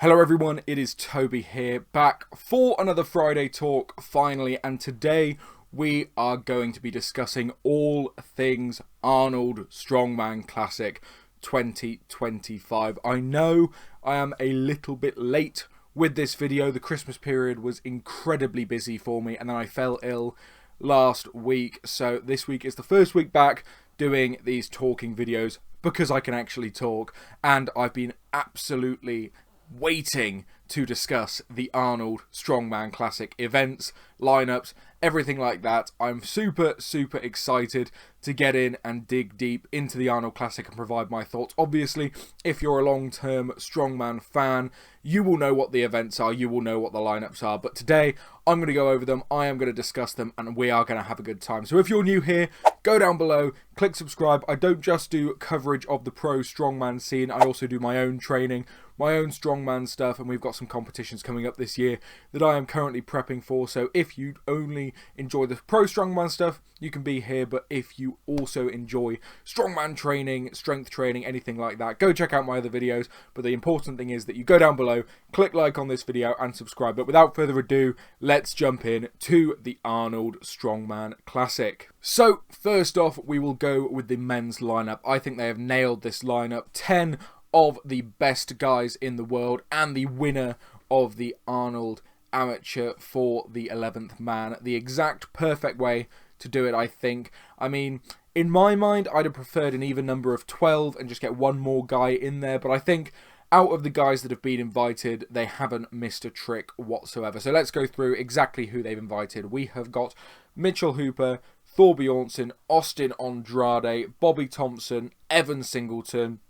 Hello everyone, it is Toby here, back for another Friday talk finally, and today we are going to be discussing all things Arnold Strongman Classic 2025. I know I am a little bit late with this video. The Christmas period was incredibly busy for me and then I fell ill last week, so this week is the first week back doing these talking videos because I can actually talk, and I've been absolutely waiting to discuss the Arnold Strongman Classic events, lineups, everything like that. I'm super excited to get in and dig deep into the Arnold Classic and provide my thoughts. Obviously, if you're a long-term Strongman fan, you will know what the events are, you will know what the lineups are, but today I'm going to go over them, I am going to discuss them, and we are going to have a good time. So if you're new here, go down below, click subscribe. I don't just do coverage of the pro strongman scene, I also do my own training, my own strongman stuff, and we've got some competitions coming up this year that I am currently prepping for. So if you only enjoy the pro strongman stuff, you can be here, but if you also enjoy strongman training, strength training, anything like that, go check out my other videos. But the important thing is that you go down below, click like on this video and subscribe. But without further ado, let's jump in to the Arnold Strongman Classic. So first off, we will go with the men's lineup. I think they have nailed this lineup. 10 of the best guys in the world and the winner of the Arnold Amateur for the 11th man. The exact perfect way to do it, I think. I mean, in my mind, I'd have preferred an even number of 12 and just get one more guy in there, but I think out of the guys that have been invited, they haven't missed a trick whatsoever. So let's go through exactly who they've invited. We have got Mitchell Hooper, Thor Bjornsson, Austin Andrade, Bobby Thompson, Evan Singleton,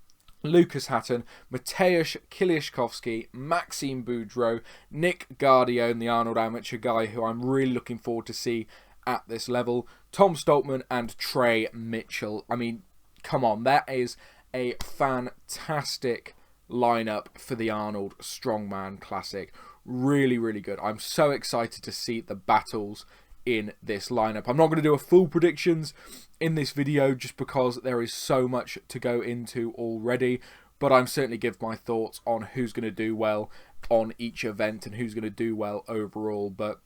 Lucas Hatton, Mateusz Kiliashkovsky, Maxime Boudreau, Nick Gardione, the Arnold Amateur guy who I'm really looking forward to see at this level, Tom Stoltman and Trey Mitchell. I mean, come on, that is a fantastic lineup for the Arnold Strongman Classic. Really good. I'm so excited to see the battles in this lineup. I'm not going to do a full predictions in this video just because there is so much to go into already, but I'm certainly give my thoughts on who's going to do well on each event and who's going to do well overall. But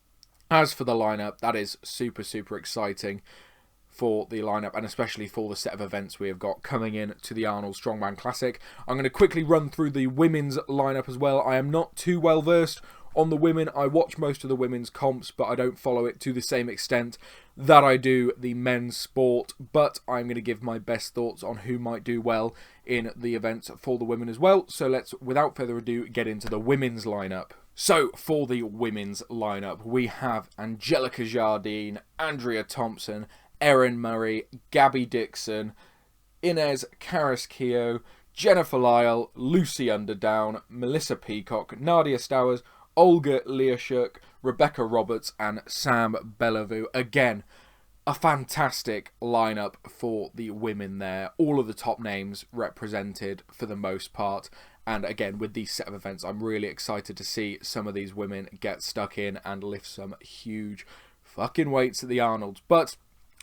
as for the lineup, that is super exciting for the lineup, and especially for the set of events we have got coming in to the Arnold Strongman Classic. I'm going to quickly run through the women's lineup as well. I am not too well versed on the women. I watch most of the women's comps, but I don't follow it to the same extent that I do the men's sport. But I'm going to give my best thoughts on who might do well in the events for the women as well. So let's, without further ado, get into the women's lineup. So for the women's lineup, we have Angelica Jardine, Andrea Thompson, Erin Murray, Gabby Dixon, Inez Carrasquillo, Jennifer Lyle, Lucy Underdown, Melissa Peacock, Nadia Stowers, Olga Liashuk, Rebecca Roberts, and Sam Bellevue. Again, a fantastic lineup for the women there. All of the top names represented for the most part. And again, with these set of events, I'm really excited to see some of these women get stuck in and lift some huge fucking weights at the Arnolds. But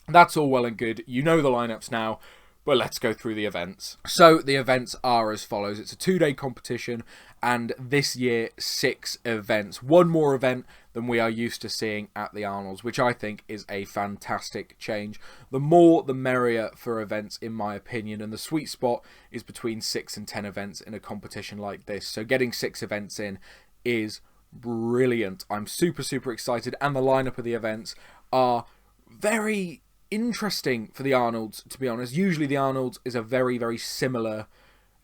that's all well and good. You know the lineups now. But let's go through the events. So the events are as follows. It's a 2-day competition, and this year 6 events. One more event than we are used to seeing at the Arnolds, which I think is a fantastic change. The more the merrier for events, in my opinion, and the sweet spot is between 6 and 10 events in a competition like this. So getting 6 events in is brilliant. I'm super excited, and the lineup of the events are very interesting for the Arnolds, to be honest. Usually the Arnolds is a very similar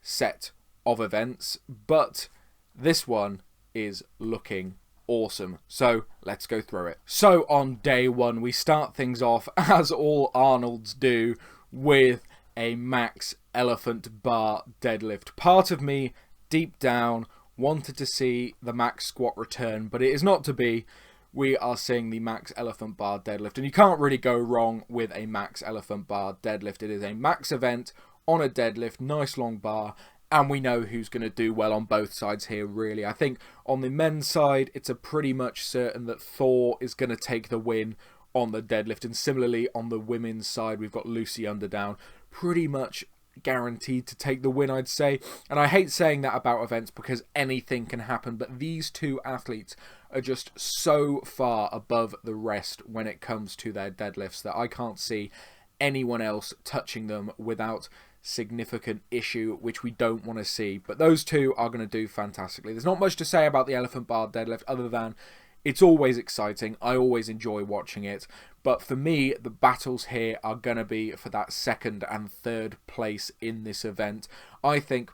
set of events, but this one is looking awesome. So let's go through it. So on day 1, we start things off, as all Arnolds do, with a max elephant bar deadlift. Part of me, deep down, wanted to see the max squat return, but it is not to be. We are seeing the max elephant bar deadlift, and you can't really go wrong with a max elephant bar deadlift. It is a max event on a deadlift, nice long bar, and we know who's going to do well on both sides here, really. I think on the men's side, it's a pretty much certain that Thor is going to take the win on the deadlift, and similarly on the women's side, we've got Lucy Underdown pretty much guaranteed to take the win, I'd say. And I hate saying that about events because anything can happen, but these two athletes are just so far above the rest when it comes to their deadlifts that I can't see anyone else touching them without significant issue, which we don't want to see. But those two are going to do fantastically. There's not much to say about the elephant bar deadlift other than it's always exciting. I always enjoy watching it. But for me, the battles here are going to be for that second and third place in this event. I think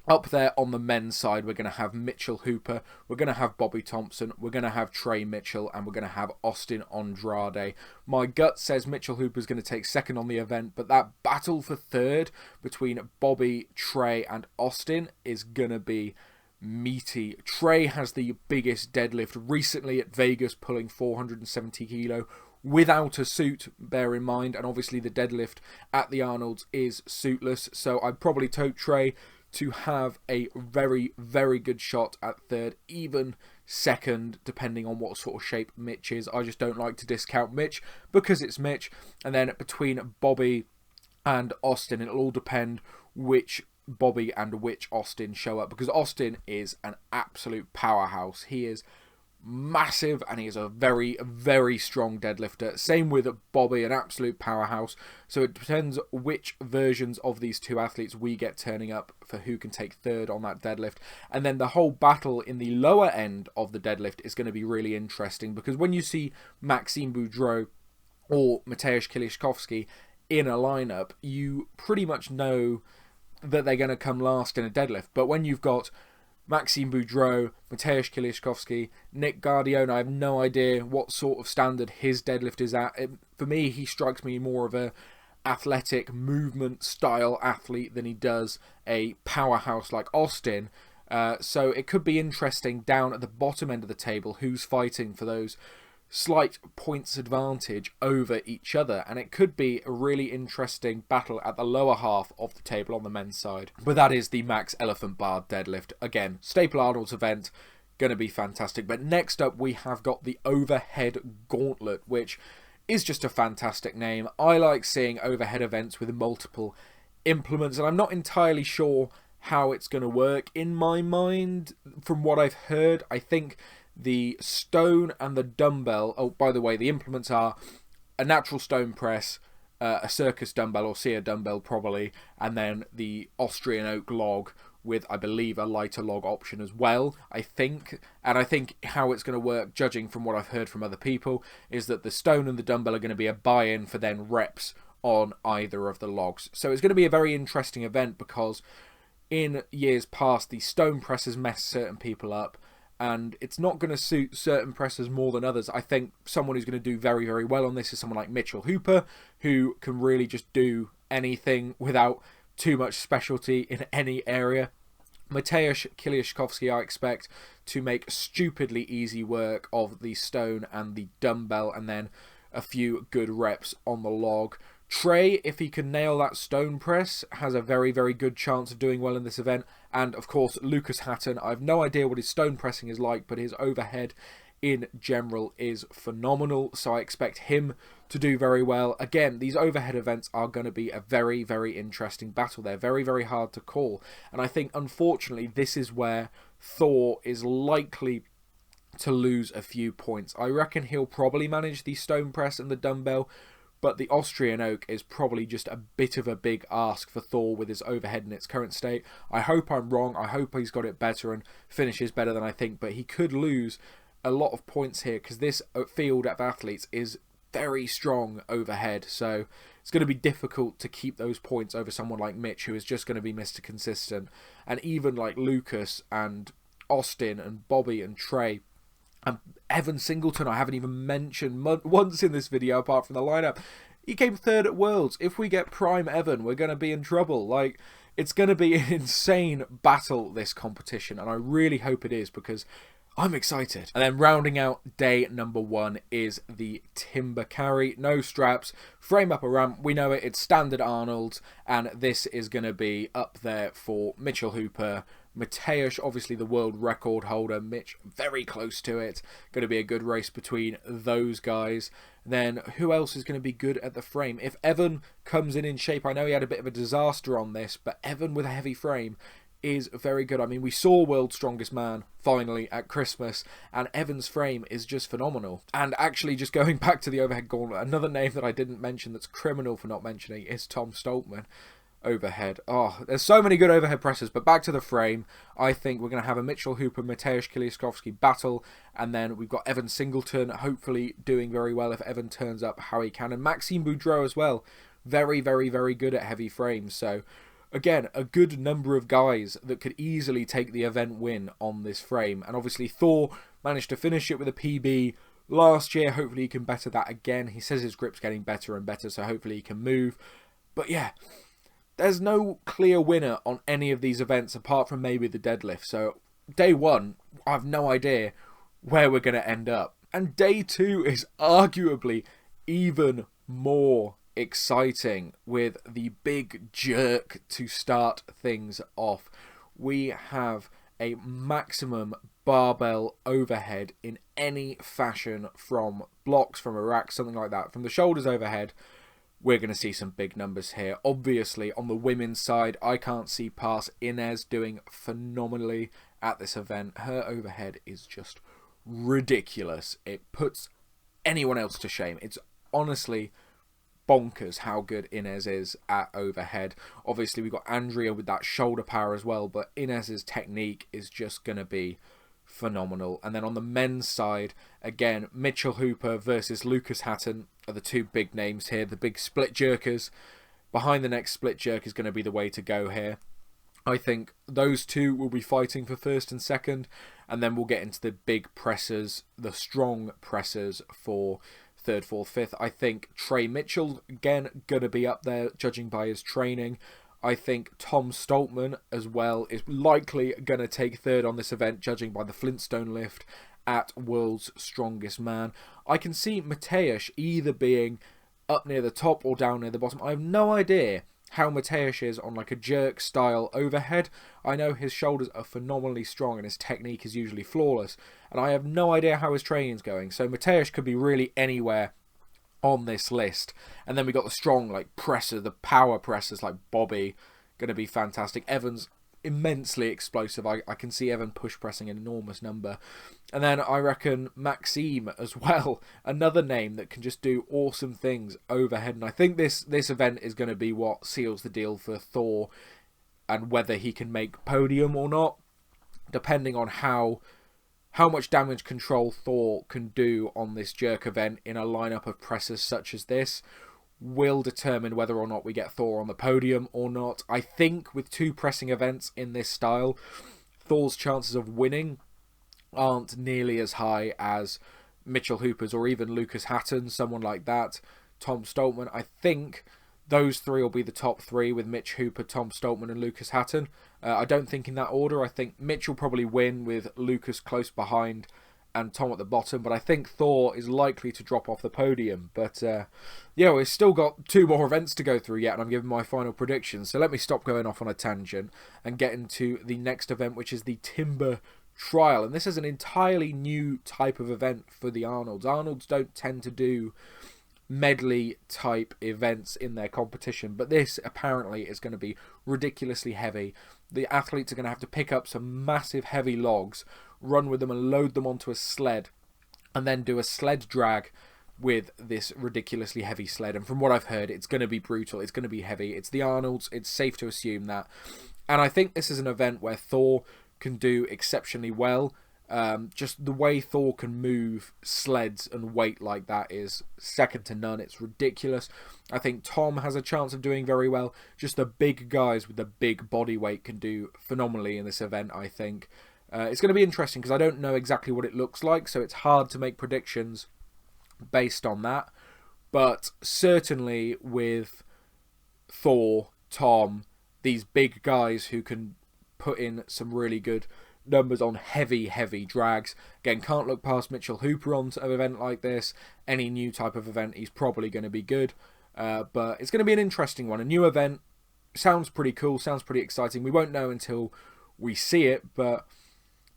up there on the men's side, we're going to have Mitchell Hooper, we're going to have Bobby Thompson, we're going to have Trey Mitchell, and we're going to have Austin Andrade. My gut says Mitchell Hooper is going to take second on the event, but that battle for third between Bobby, Trey, and Austin is going to be meaty. Trey has the biggest deadlift recently at Vegas, pulling 470 kilo without a suit, bear in mind, and obviously the deadlift at the Arnold's is suitless, so I'd probably tote Trey to have a very, very good shot at third, even second, depending on what sort of shape Mitch is. I just don't like to discount Mitch because it's Mitch. And then between Bobby and Austin, it'll all depend which Bobby and which Austin show up, because Austin is an absolute powerhouse. He is massive and he is a very, very strong deadlifter. Same with Bobby, an absolute powerhouse. So it depends which versions of these two athletes we get turning up for who can take third on that deadlift. And then the whole battle in the lower end of the deadlift is going to be really interesting, because when you see Maxime Boudreau or Mateusz Kieliszkowski in a lineup, you pretty much know that they're going to come last in a deadlift. But when you've got Maxime Boudreau, Mateusz Kieliszkowski, Nick Guardione, I have no idea what sort of standard his deadlift is at. For me, he strikes me more of a athletic movement style athlete than he does a powerhouse like Austin. So it could be interesting down at the bottom end of the table who's fighting for those slight points advantage over each other, and it could be a really interesting battle at the lower half of the table on the men's side. But that is the max elephant bar deadlift. Again, Staple Arnold's event, going to be fantastic. But next up we have got the overhead gauntlet, which is just a fantastic name. I like seeing overhead events with multiple implements, and I'm not entirely sure how it's going to work. In my mind, from what I've heard, I think the stone and the dumbbell, oh, by the way, the implements are a natural stone press, a circus dumbbell or sear dumbbell probably, and then the Austrian oak log with, I believe, a lighter log option as well, I think. And I think how it's going to work, judging from what I've heard from other people, is that the stone and the dumbbell are going to be a buy-in for then reps on either of the logs. So it's going to be a very interesting event, because in years past, the stone press has messed certain people up, and it's not going to suit certain pressers more than others. I think someone who's going to do very, very well on this is someone like Mitchell Hooper, who can really just do anything without too much specialty in any area. Mateusz Kieliszkowski, I expect to make stupidly easy work of the stone and the dumbbell, and then a few good reps on the log. Trey, if he can nail that stone press, has a very, very good chance of doing well in this event. And, of course, Lucas Hatton. I have no idea what his stone pressing is like, but his overhead in general is phenomenal. So I expect him to do very well. Again, these overhead events are going to be a very, very interesting battle. They're very, very hard to call. And I think, unfortunately, this is where Thor is likely to lose a few points. I reckon he'll probably manage the stone press and the dumbbell, but the Austrian oak is probably just a bit of a big ask for Thor with his overhead in its current state. I hope I'm wrong. I hope he's got it better and finishes better than I think, but he could lose a lot of points here, because this field of athletes is very strong overhead. So it's going to be difficult to keep those points over someone like Mitch, who is just going to be Mr. Consistent. And even like Lucas and Austin and Bobby and Trey, and Evan Singleton, I haven't even mentioned once in this video apart from the lineup. He came third at Worlds. If we get Prime Evan, we're going to be in trouble. Like, it's going to be an insane battle, this competition, and I really hope it is, because I'm excited. And then rounding out day number 1 is the timber carry. No straps, frame up a ramp. We know it, it's standard Arnold's, and this is going to be up there for Mitchell Hooper, Mateusz, obviously the world record holder. Mitch, very close to it. Going to be a good race between those guys. Then who else is going to be good at the frame? If Evan comes in shape, I know he had a bit of a disaster on this, but Evan with a heavy frame is very good. I mean, we saw World's Strongest Man finally at Christmas, and Evan's frame is just phenomenal. And actually, just going back to the overhead gauntlet, another name that I didn't mention that's criminal for not mentioning is Tom Stoltman. Overhead. Oh, there's so many good overhead presses, but back to the frame. I think we're going to have a Mitchell Hooper, Mateusz Kiliszkowski battle, and then we've got Evan Singleton, hopefully doing very well if Evan turns up how he can, and Maxime Boudreau as well. Very, very, very good at heavy frames, so again, a good number of guys that could easily take the event win on this frame, and obviously Thor managed to finish it with a PB last year. Hopefully he can better that again. He says his grip's getting better and better, so hopefully he can move. But yeah, there's no clear winner on any of these events apart from maybe the deadlift. So day one, I have no idea where we're going to end up. And day two is arguably even more exciting with the big jerk to start things off. We have a maximum barbell overhead in any fashion, from blocks, from a rack, something like that. From the shoulders overhead, we're going to see some big numbers here. Obviously, on the women's side, I can't see past Inez doing phenomenally at this event. Her overhead is just ridiculous. It puts anyone else to shame. It's honestly bonkers how good Inez is at overhead. Obviously, we've got Andrea with that shoulder power as well, but Inez's technique is just going to be phenomenal. And then on the men's side, again, Mitchell Hooper versus Lucas Hatton are the two big names here, the big split jerkers. Behind the neck split jerk is going to be the way to go here. I think those two will be fighting for first and second, and then we'll get into the big pressers, the strong pressers for third, fourth, fifth. I think Trey Mitchell, again, going to be up there, judging by his training. I think Tom Stoltman as well is likely going to take third on this event, judging by the Flintstone lift at World's Strongest Man. I can see Mateusz either being up near the top or down near the bottom. I have no idea how Mateusz is on like a jerk style overhead. I know his shoulders are phenomenally strong and his technique is usually flawless, and I have no idea how his training's going. So Mateusz could be really anywhere on this list. And then we got the strong like presser, the power pressers like Bobby, going to be fantastic. Evan's immensely explosive. I can see Evan push pressing an enormous number. And then I reckon Maxime as well, another name that can just do awesome things overhead. And I think this event is going to be what seals the deal for Thor, and whether he can make podium or not, depending on how much damage control Thor can do on this jerk event in a lineup of pressers such as this will determine whether or not we get Thor on the podium or not. I think with two pressing events in this style, Thor's chances of winning aren't nearly as high as Mitchell Hooper's or even Lucas Hatton, someone like that. Tom Stoltman, I think those three will be the top three, with Mitch Hooper, Tom Stoltman and Lucas Hatton. I don't think in that order. I think Mitch will probably win with Lucas close behind and Tom at the bottom, but I think Thor is likely to drop off the podium. But yeah, we've still got two more events to go through yet, and I'm giving my final predictions. So let me stop going off on a tangent and get into the next event, which is the Timber Trial. And this is an entirely new type of event for the Arnolds. Arnolds don't tend to do medley type events in their competition, but this apparently is going to be ridiculously heavy. The athletes are going to have to pick up some massive heavy logs, run with them and load them onto a sled, and then do a sled drag with this ridiculously heavy sled. And from what I've heard, it's going to be brutal, it's going to be heavy. It's the Arnolds, it's safe to assume that. And I think this is an event where Thor can do exceptionally well. Just the way Thor can move sleds and weight like that is second to none. It's ridiculous. I think Tom has a chance of doing very well. Just the big guys with the big body weight can do phenomenally in this event, I think. It's going to be interesting because I don't know exactly what it looks like, so it's hard to make predictions based on that. But certainly with Thor, Tom, these big guys who can put in some really good numbers on heavy drags. Again, can't look past Mitchell Hooper on an event like this. Any new type of event, he's probably going to be good. But it's going to be an interesting one. A new event sounds pretty cool, sounds pretty exciting. We won't know until we see it, but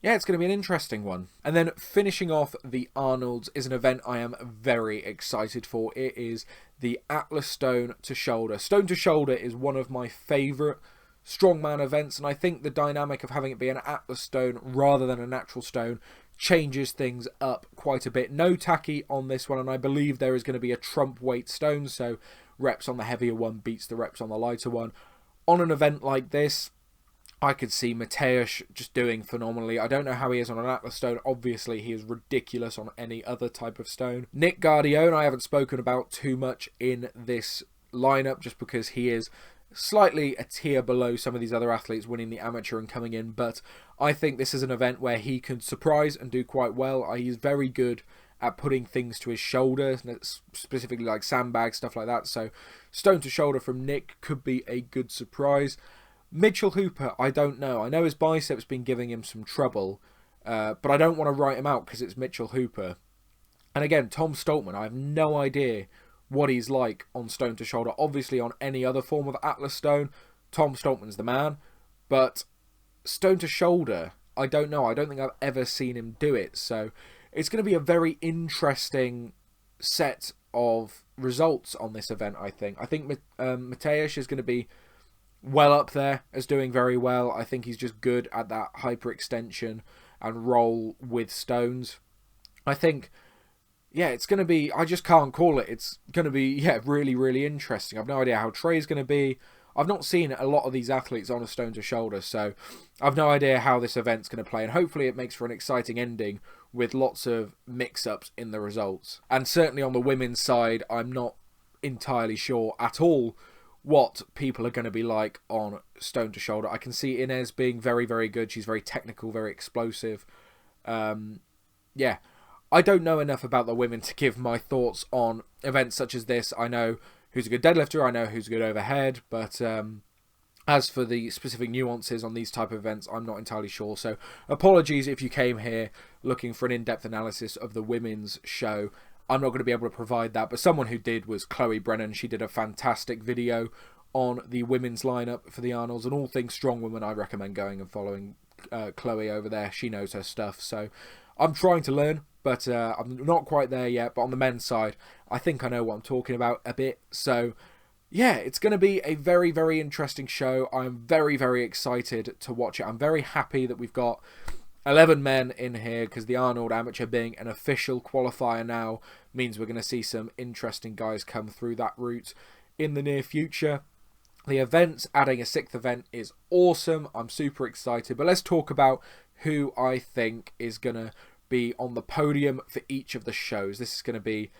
yeah, it's going to be an interesting one. And then finishing off the Arnolds is an event I am very excited for. It is the Atlas Stone to Shoulder. Stone to Shoulder is one of my favourite strongman events, and I think the dynamic of having it be an Atlas Stone rather than a natural stone changes things up quite a bit. No tacky on this one, and I believe there is going to be a trump weight stone, so reps on the heavier one beats the reps on the lighter one. On an event like this, I could see Mateusz just doing phenomenally. I don't know how he is on an Atlas stone. Obviously, he is ridiculous on any other type of stone. Nick Guardione, I haven't spoken about too much in this lineup just because he is slightly a tier below some of these other athletes winning the amateur and coming in. But I think this is an event where he can surprise and do quite well. He's very good at putting things to his shoulder, specifically like sandbags, stuff like that. So stone to shoulder from Nick could be a good surprise. Mitchell Hooper, I don't know. I know his biceps been giving him some trouble, but I don't want to write him out because it's Mitchell Hooper. And again, Tom Stoltman, I have no idea what he's like on stone to shoulder. Obviously, on any other form of Atlas stone, Tom Stoltman's the man. But stone to shoulder, I don't know. I don't think I've ever seen him do it. So it's going to be a very interesting set of results on this event, I think. I think Mateusz is going to be well up there as doing very well. I think he's just good at that hyperextension and roll with stones. I think, yeah, it's going to be, I just can't call it. It's going to be, yeah, really, really interesting. I've no idea how Trey's going to be. I've not seen a lot of these athletes on a stone to shoulder, so I've no idea how this event's going to play, and hopefully it makes for an exciting ending with lots of mix-ups in the results. And certainly on the women's side, I'm not entirely sure at all what people are going to be like on stone to shoulder. I can see Inez being very, very good. She's very technical, very explosive. Yeah, I don't know enough about the women to give my thoughts on events such as this. I know who's a good deadlifter, I know who's a good overhead, but as for the specific nuances on these type of events, I'm not entirely sure. So apologies if you came here looking for an in-depth analysis of the women's show. I'm not going to be able to provide that, but someone who did was Chloe Brennan. She did a fantastic video on the women's lineup for the Arnolds, and all things strong women, I recommend going and following Chloe over there. She knows her stuff, so I'm trying to learn, but I'm not quite there yet. But on the men's side, I think I know what I'm talking about a bit. So yeah, it's going to be a very, very interesting show. I'm very, very excited to watch it. I'm very happy that we've got 11 men in here, because the Arnold Amateur being an official qualifier now means we're going to see some interesting guys come through that route in the near future. The events, adding a 6th event is awesome. I'm super excited. But let's talk about who I think is going to be on the podium for each of the shows. This is going to be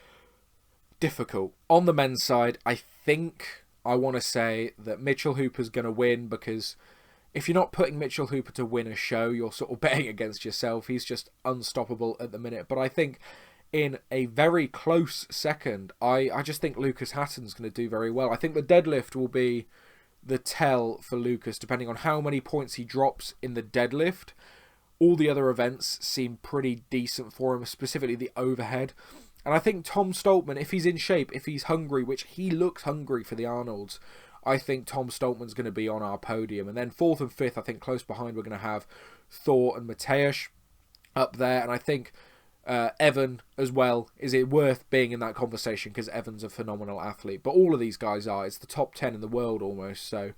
difficult. On the men's side, I think I want to say that Mitchell Hooper's going to win, because if you're not putting Mitchell Hooper to win a show, you're sort of betting against yourself. He's just unstoppable at the minute. But I think in a very close second, I just think Lucas Hatton's going to do very well. I think the deadlift will be the tell for Lucas, depending on how many points he drops in the deadlift. All the other events seem pretty decent for him, specifically the overhead. And I think Tom Stoltman, if he's in shape, if he's hungry, which he looks hungry for the Arnolds, I think Tom Stoltman's going to be on our podium. And then 4th and 5th, I think close behind, we're going to have Thor and Mateusz up there. And I think Evan as well, is it worth being in that conversation, because Evan's a phenomenal athlete. But all of these guys are. It's the top 10 in the world almost. So,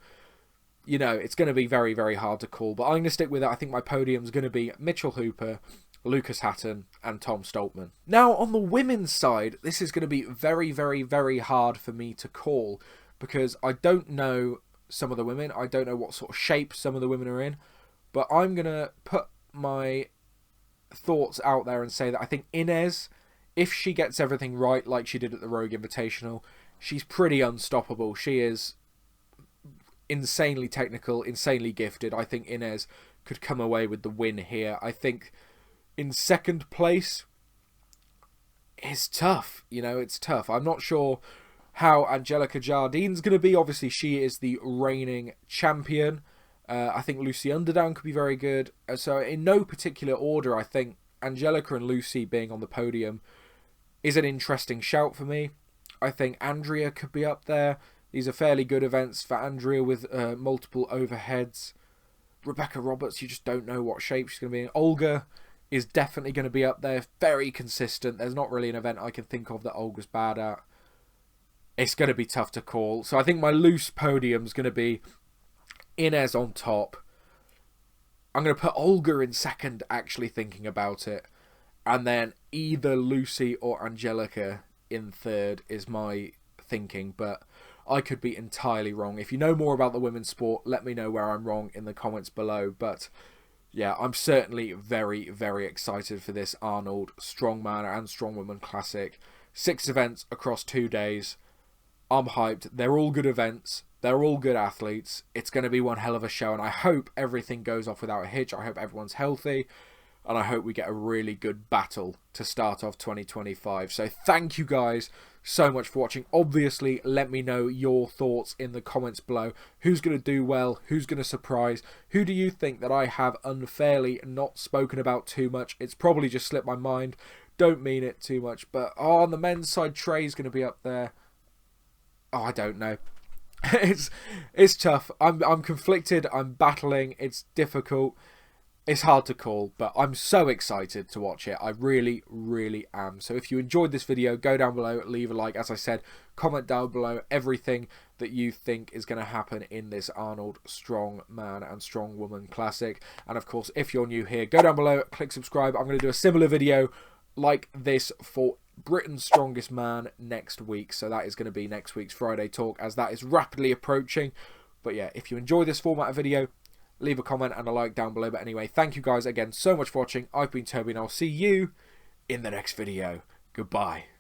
you know, it's going to be very, very hard to call. But I'm going to stick with it. I think my podium's going to be Mitchell Hooper, Lucas Hatton and Tom Stoltman. Now, on the women's side, this is going to be very, very, very hard for me to call, because I don't know some of the women. I don't know what sort of shape some of the women are in. But I'm going to put my thoughts out there and say that I think Inez, if she gets everything right like she did at the Rogue Invitational, she's pretty unstoppable. She is insanely technical, insanely gifted. I think Inez could come away with the win here. I think in second place is tough. You know, it's tough. I'm not sure how Angelica Jardine's going to be. Obviously, she is the reigning champion. I think Lucy Underdown could be very good. So in no particular order, I think Angelica and Lucy being on the podium is an interesting shout for me. I think Andrea could be up there. These are fairly good events for Andrea with multiple overheads. Rebecca Roberts, you just don't know what shape she's going to be in. Olga is definitely going to be up there. Very consistent. There's not really an event I can think of that Olga's bad at. It's going to be tough to call. So I think my loose podium is going to be Inez on top. I'm going to put Olga in second, actually thinking about it. And then either Lucy or Angelica in third is my thinking. But I could be entirely wrong. If you know more about the women's sport, let me know where I'm wrong in the comments below. But yeah, I'm certainly very, very excited for this Arnold Strongman and Strongwoman Classic. 6 events across 2 days. I'm hyped. They're all good events. They're all good athletes. It's going to be one hell of a show, and I hope everything goes off without a hitch. I hope everyone's healthy, and I hope we get a really good battle to start off 2025. So thank you guys so much for watching. Obviously, let me know your thoughts in the comments below. Who's going to do well? Who's going to surprise? Who do you think that I have unfairly not spoken about too much? It's probably just slipped my mind. Don't mean it too much, but on the men's side, Trey's going to be up there. Oh, I don't know. It's tough. I'm conflicted. I'm battling. It's difficult. It's hard to call, but I'm so excited to watch it. I really, really am. So if you enjoyed this video, go down below, leave a like. As I said, comment down below everything that you think is going to happen in this Arnold Strongman and Strongwoman Classic. And of course, if you're new here, go down below, click subscribe. I'm going to do a similar video like this for Britain's Strongest Man next week. So that is going to be next week's Friday talk, as that is rapidly approaching. But yeah, if you enjoy this format of video, leave a comment and a like down below. But anyway, thank you guys again so much for watching. I've been Toby, and I'll see you in the next video. Goodbye.